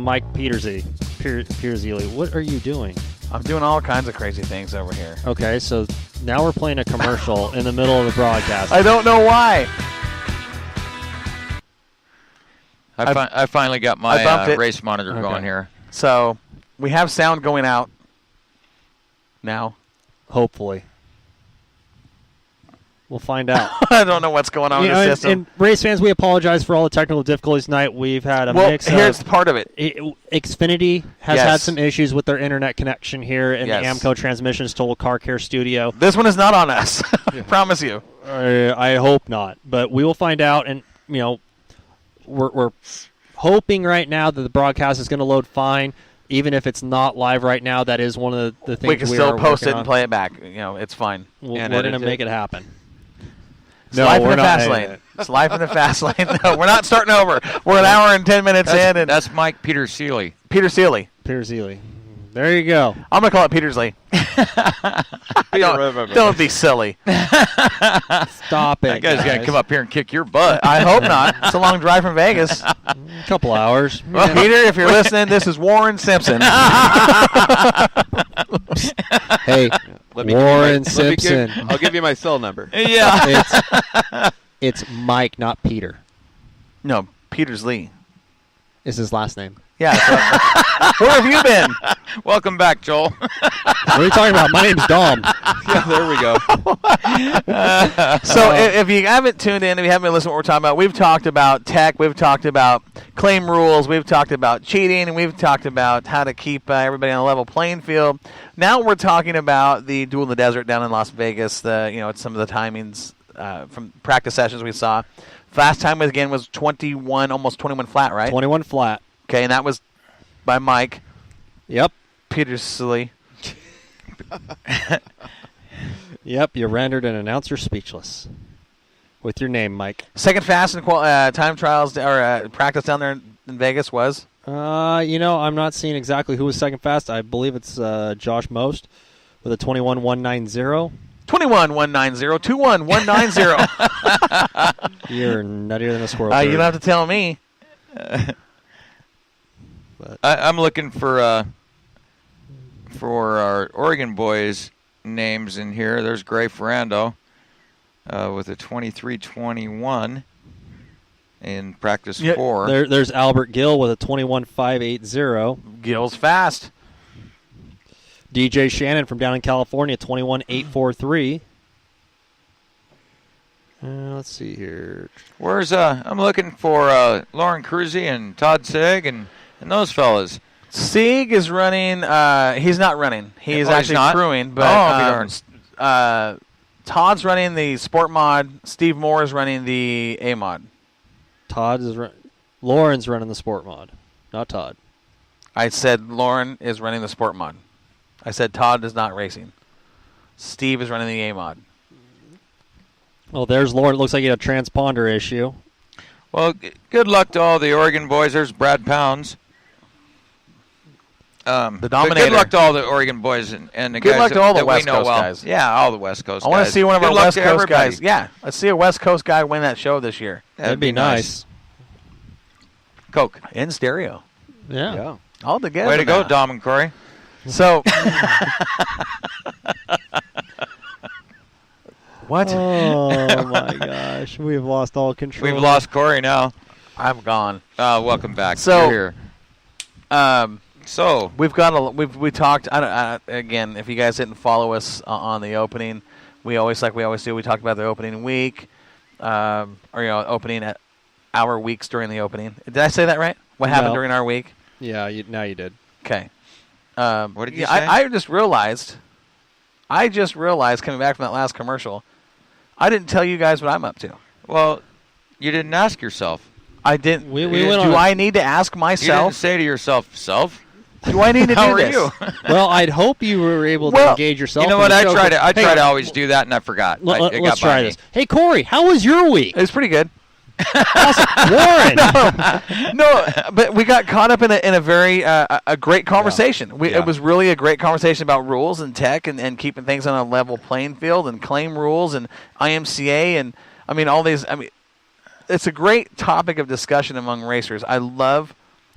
Mike Petersy. Petersily. What are you doing? I'm doing all kinds of crazy things over here. Okay, so now we're playing a commercial in the middle of the broadcast. I don't know why. I finally got my race monitor going here. So we have sound going out now. Hopefully. We'll find out. I don't know what's going on in the system. And race fans, we apologize for all the technical difficulties tonight. We've had a mix of... here's part of it. Xfinity has had some issues with their internet connection here in the AMCO Transmissions Total Car Care studio. This one is not on us. I promise you. I hope not. But we will find out. And, we're hoping right now that the broadcast is going to load fine. Even if it's not live right now, that is one of the things we can still post it and play it back. It's fine. We're going to make it happen. It's life in the fast lane. It's life in the fast lane. No, we're not starting over. We're an hour and 10 minutes in. And that's Mike Peterseely. Peterseely. There you go. I'm going to call it Petersley. Don't be silly. Stop it. That guy's going to come up here and kick your butt. I hope not. It's a long drive from Vegas. A couple hours. Well, Peter, if you're listening, this is Warren Simpson. Hey, Warren Simpson. I'll give you my cell number. Yeah. It's Mike, not Peter. No, Petersley is his last name. Yeah. So, where have you been? Welcome back, Joel. What are you talking about? My name's Dom. Yeah, there we go. So if you haven't tuned in, if you haven't been listening to what we're talking about, we've talked about tech, we've talked about claim rules, we've talked about cheating, and we've talked about how to keep everybody on a level playing field. Now we're talking about the Duel in the Desert down in Las Vegas. It's some of the timings from practice sessions we saw. Last time was 21, almost 21 flat, right? 21 flat. Okay, and that was by Mike. Yep. Petersley. Yep, you rendered an announcer speechless with your name, Mike. Second fast in time trials or practice down there in Vegas was? I'm not seeing exactly who was second fast. I believe it's Josh Most with a 21.190. 21.190, 21.190. You're nuttier than a squirrel. You don't have to tell me. I'm looking for our Oregon boys' names in here. There's Gray Ferrando with a 23.21 in practice 4. There's Albert Gill with a 21.580. Gill's fast. DJ Shannon from down in California, 21.843. Let's see here. Where's I'm looking for Lauren Cruzy and Todd Sig and those fellas. Sieg is running. He's not running. He's actually crewing. But Todd's running the Sport Mod. Steve Moore is running the A Mod. Lauren's running the Sport Mod, not Todd. I said Lauren is running the Sport Mod. I said Todd is not racing. Steve is running the A Mod. Well, there's Lauren. It looks like he had a transponder issue. Well, good luck to all the Oregon boys. There's Brad Pounds. The Dominator. Good luck to all the Oregon boys and the good guys luck to all the that West we know Coast well. guys. Yeah, all the West Coast guys. I want to see one of our Good luck West to Coast everybody. guys. Yeah, let's see a West Coast guy win that show this year. That'd be nice. Coke. In stereo. Yeah. All together. Way to go, Dom and Corey. So. What? Oh, my gosh. We've lost all control. We've lost Corey now. I'm gone. Welcome back. So, you're here. So we've got we talked. Again, if you guys didn't follow us on the opening, we always do. We talked about the opening week, opening at our weeks during the opening. Did I say that right? What happened during our week? Yeah, now you did. Okay. What did you say? I just realized coming back from that last commercial, I didn't tell you guys what I'm up to. Well, you didn't ask yourself. I didn't. Do I need to ask myself? You didn't say to yourself, self. Do I need to do this? How are you? Well, I'd hope you were able to engage yourself. You know what? I try to always do that, and I forgot. Let's try this. Hey, Corey, how was your week? It was pretty good. Awesome. Warren. No, but we got caught up in a very a great conversation. It was really a great conversation about rules and tech and keeping things on a level playing field and claim rules and IMCA and all these. It's a great topic of discussion among racers. I love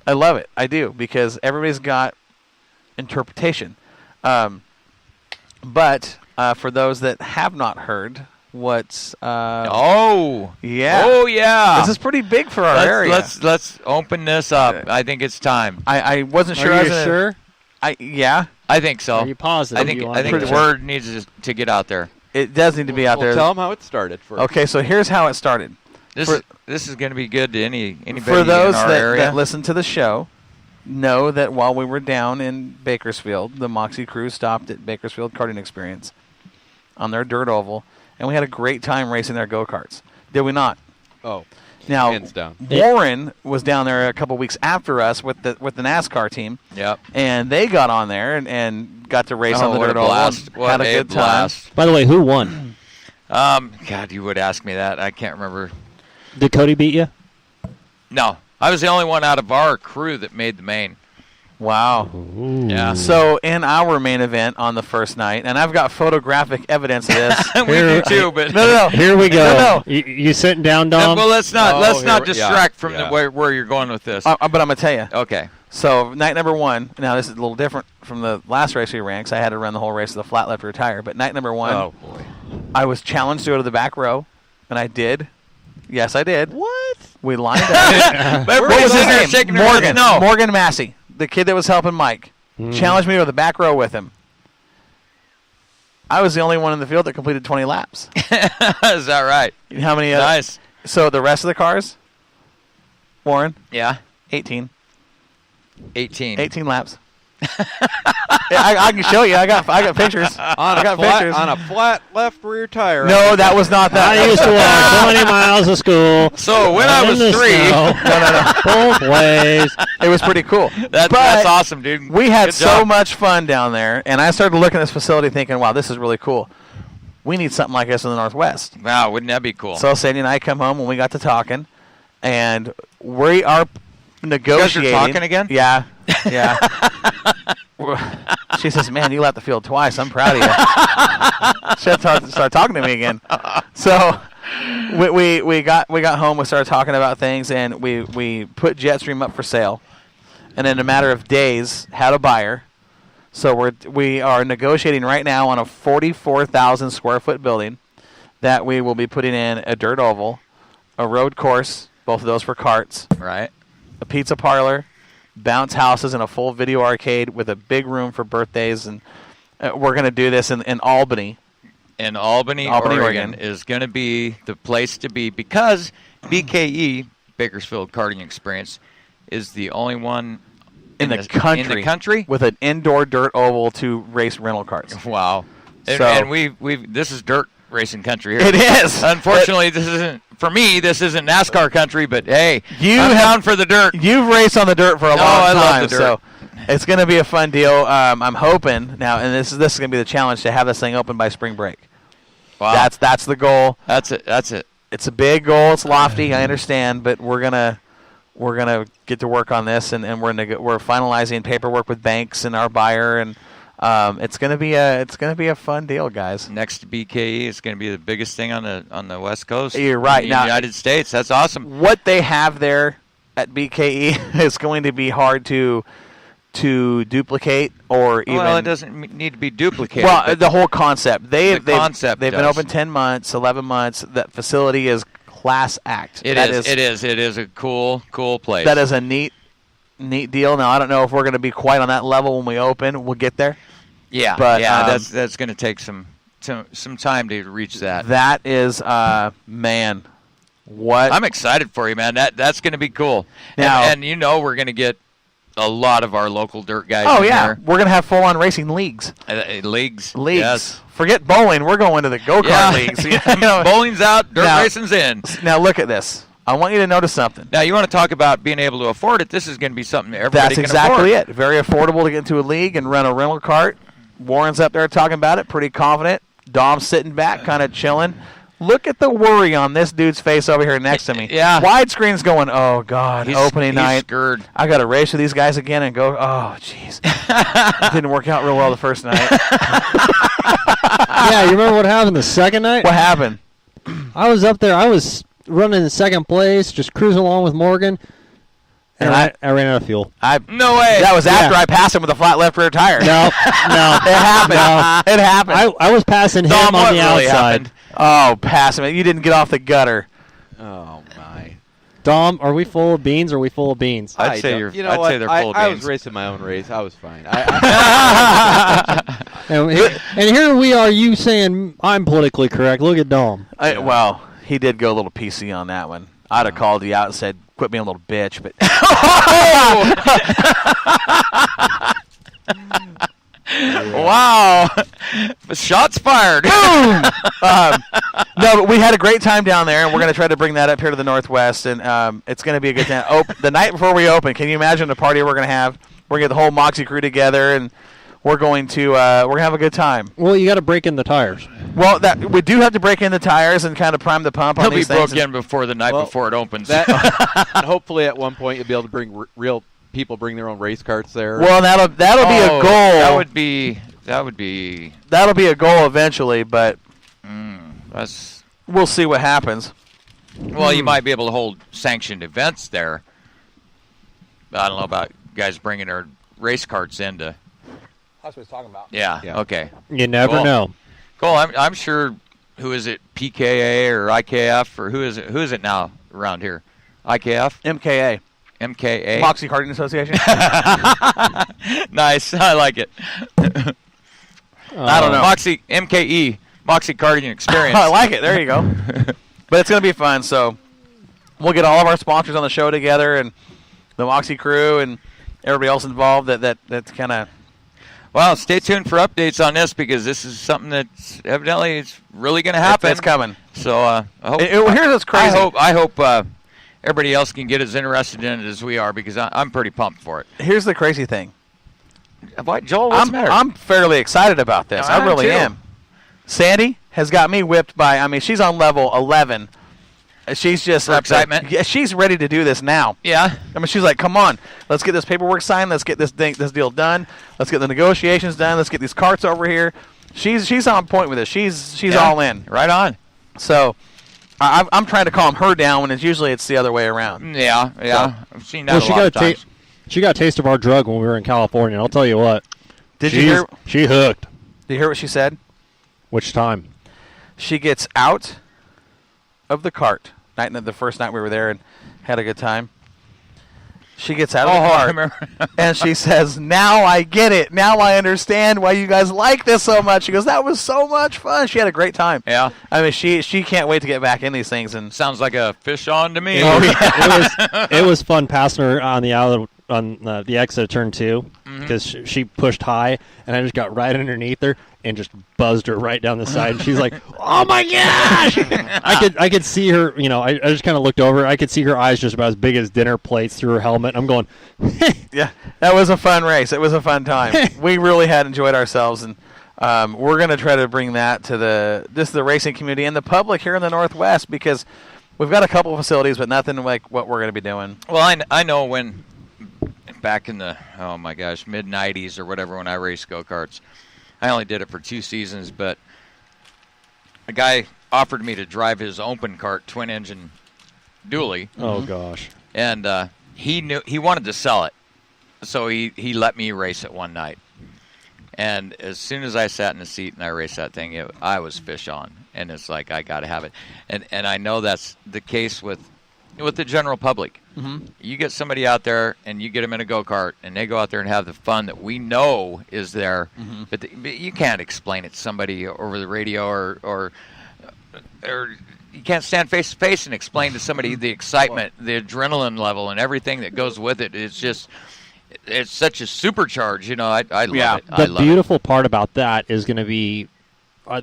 I love it. I do, because everybody's got interpretation. But for those that have not heard, what's Oh yeah, yeah. this is pretty big for our area. Let's open this up. I think it's time. I wasn't sure. Are I you was sure? Yeah, I think so. Are you positive? I think you want to the do that? word needs to get out there. it does need to be out Well, there. tell them how it started first. Okay, so here's how it started. This is going to be good to anybody For those in our area. that listen to the show, know that while we were down in Bakersfield, the Moxie crew stopped at Bakersfield Karting Experience on their dirt oval, and we had a great time racing their go-karts. Did we not? Oh, Now, hands down. Warren was down there a couple weeks after us with the NASCAR team, Yep. and they got on there and got to race on the what dirt a oval. blast! and What had a a good time. blast! By the way, who won? God, you would ask me that. I can't remember. Did Cody beat you? No, I was the only one out of our crew that made the main. Wow. Yeah. So in our main event on the first night, and I've got photographic evidence of this. we do too, but No. Here we go. No. You sitting down, Dom? well, let's not here distract from yeah. where you're going with this. But I'm going to tell you. Okay. So night number one. Now this is a little different from the last race we ran, because I had to run the whole race with a flat left rear tire. But night number one, Oh boy. I was challenged to go to the back row, and I did. Yes, I did. What? We lined up. Everybody's in there shaking their heads. No. Morgan Massey, the kid that was helping Mike, challenged me to go to the back row with him. I was the only one in the field that completed 20 laps. Is that right? You know how many? Nice. So the rest of the cars, Warren, Yeah. 18 18. laps. Yeah, I can show you. I got pictures. On I a got flat pictures. on a flat left rear tire. No, that was not that. I used to walk 20 miles to school. So when I in was the 3, snow, both ways. It was pretty cool. that's But awesome, dude. We had Good so job. much fun down there, and I started looking at this facility thinking, wow, this is really cool. We need something like this in the Northwest. Wow, wouldn't that be cool? So Sandy and I come home when we got to talking, and we are negotiating. talking again? Yeah. She says, man, you left the field twice. I'm proud of you. She started talking to me again. So we got home. We started talking about things, and we put Jetstream up for sale. And in a matter of days, had a buyer. So we are negotiating right now on a 44,000 square foot building that we will be putting in a dirt oval, a road course, both of those for karts, Right. a pizza parlor, bounce houses, and a full video arcade with a big room for birthdays. And we're going to do this in Albany. In Albany, Oregon is going to be the place to be because BKE, Bakersfield Karting Experience, is the only one In the country with an indoor dirt oval to race rental cars. Wow. And, So- and we've this is dirt racing country here. It is. Unfortunately, this isn't for me. This isn't NASCAR country, but hey, You I'm have- down for the dirt. You've raced on the dirt for a long I time, love the dirt. so it's going to be a fun deal. I'm hoping now, and this is going to be the challenge, to have this thing open by spring break. Wow. That's the goal. That's it. That's it. It's a big goal. It's lofty. I understand, but we're gonna get to work on this, and we're finalizing paperwork with banks and our buyer, and it's gonna be a fun deal, guys. Next to BKE, it's going to be the biggest thing on the West Coast. You're right. In the Now- United States. That's awesome. What they have there at BKE is going to be hard to duplicate or even. Well, it doesn't need to be duplicated. Well, but the whole concept. They've concept been does. open 10 months, 11 months. That facility is class act. It is a cool place. That is a neat deal. Now I don't know if we're going to be quite on that level when we open. We'll get there. Yeah, but, that's going to take some time to reach that. That is man. What I'm excited for you, man. That's going to be cool. Now- and we're going to get a lot of our local dirt guys. Oh in yeah, there. we're going to have full on racing leagues. Leagues. Leagues. Yes. Forget bowling. We're going to the go-kart Yeah. leagues. You know? Bowling's out, dirt Now- racing's in. Now look at this. I want you to notice something. Now, you want to talk about being able to afford it. This is going to be something that everybody That's can exactly afford. it. Very affordable to get into a league and run a rental cart. Warren's up there talking about it, pretty confident. Dom's sitting back, kind of chilling. Look at the worry on this dude's face over here next to me. Yeah. Widescreen's going, oh, God, opening he's night. scared. I got to race with these guys again and go, oh, jeez. It didn't work out real well the first night. Yeah, you remember what happened the second night? What happened? I was up there. I was running in second place, just cruising along with Morgan. And I ran out of fuel. No way. That was after I passed him with a flat left rear tire. No. It happened. No. It happened. I was passing him Dom, on what the really outside. happened? Oh, pass him. You didn't get off the gutter. Oh my! Dom, are we full of beans or are we full of beans? I'd say don't- you're. know I'd what? say they're full of I beans. was racing my own race. I was fine. And here we are, you saying I'm politically correct. Look at Dom. Well, he did go a little PC on that one. I'd have called you out and said, quit being a little bitch, but Wow! Shots fired. no, but we had a great time down there, and we're going to try to bring that up here to the Northwest, and it's going to be a good time. The night before we open, can you imagine the party we're going to have? We're going to get the whole Moxie crew together, and we're going to have a good time. Well, you got to break in the tires. Well, we do have to break in the tires and kind of prime the pump on He'll be these things. broke in before the night Well, before it opens. and hopefully at one point you'll be able to bring real people bring their own race carts there. Well, that'll be a goal. That would be. That'll be a goal eventually, but That's. we'll see what happens. Well, you might be able to hold sanctioned events there. But I don't know about guys bringing their race carts into. That's what he's talking about. Yeah. Yeah. Okay. You never Cool. know. Cool. I'm sure. Who is it? PKA or IKF or who is it? Who is it now around here? IKF. MKA. MKA. Moxie Karting Association. Nice. I like it. I don't know. Moxie MKE. Moxie Karting Experience. I like it. There you go. But it's going to be fun. So we'll get all of our sponsors on the show together and the Moxie crew and everybody else involved. That's kind of. Well, stay tuned for updates on this because this is something that's evidently it's really going to happen. It's coming. So I hope. Here's what's crazy. I hope everybody else can get as interested in it as we are because I'm pretty pumped for it. Here's the crazy thing. What, Joel? What's the matter? I'm fairly excited about this. I I am really too. am. Sandy has got me whipped by. I mean, she's on level 11. She's just For up there. excitement? Yeah, she's ready to do this now. Yeah. I mean, she's like, "Come on, let's get this paperwork signed. Let's get this deal done. Let's get the negotiations done. Let's get these carts over here." She's on point with this. She's Yeah. all in. Right on. So I'm trying to calm her down when usually it's the other way around. Yeah. Yeah. I've seen that Well, a lot of times. she got a taste of our drug when we were in California. And I'll tell you what. Did you hear? She hooked. Did you hear what she said? Which time? She gets out of the cart. The first night we were there and had a good time. She gets out of the I cart remember. and she says, "Now I get it. Now I understand why you guys like this so much." She goes, "That was so much fun." She had a great time. Yeah. I mean, she can't wait to get back in these things. And Sounds like a fish on to me. It was fun passing her on the exit of turn 2 because she pushed high and I just got right underneath her and just buzzed her right down the side. And she's like, "Oh my gosh!" I could see her. You know, I just kind of looked over. I could see her eyes just about as big as dinner plates through her helmet. I'm going, yeah, that was a fun race. It was a fun time. We really had enjoyed ourselves, and we're going to try to bring that to the racing community and the public here in the Northwest because we've got a couple of facilities, but nothing like what we're going to be doing. Well, I know when back in the mid '90s or whatever when I raced go-karts, I only did it for 2 seasons, but a guy offered me to drive his open cart twin engine dually, "Oh gosh." and he wanted to sell it, so he let me race it one night. And as soon as I sat in the seat and I raced that thing, I was fish on, and it's like I got to have it, and I know that's the case with the general public. Mm-hmm. You get somebody out there and you get them in a go-kart and they go out there and have the fun that we know is there, but you can't explain it to somebody over the radio or you can't stand face to face and explain to somebody the excitement, the adrenaline level, and everything that goes with it. It's just it's such a supercharge. You know, I love Yeah. it. I The love beautiful part about that is going to be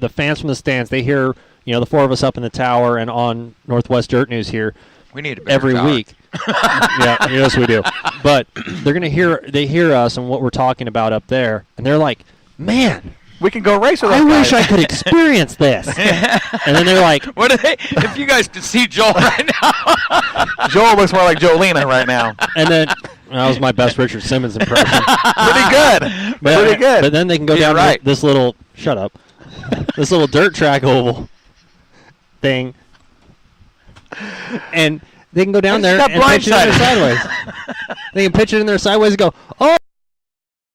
the fans from the stands. They hear, the 4 of us up in the tower and on Northwest Dirt News here it. We need a bigger every tower. week. Yeah, yes we do. But they're going to hear us and what we're talking about up there, and they're like, "Man, We can go race with I those wish guys. I could experience this." And then they're like, What are they? If you guys could see Joel right now. Joel looks more like Jolena right now. and then that was my best Richard Simmons impression. Pretty good. But, Pretty good. But then they can go You're down right. this little shut up, this little dirt track oval thing, and They can go down They there just and got pitch it in there blindsided. sideways. They can pitch it in there sideways and go, oh,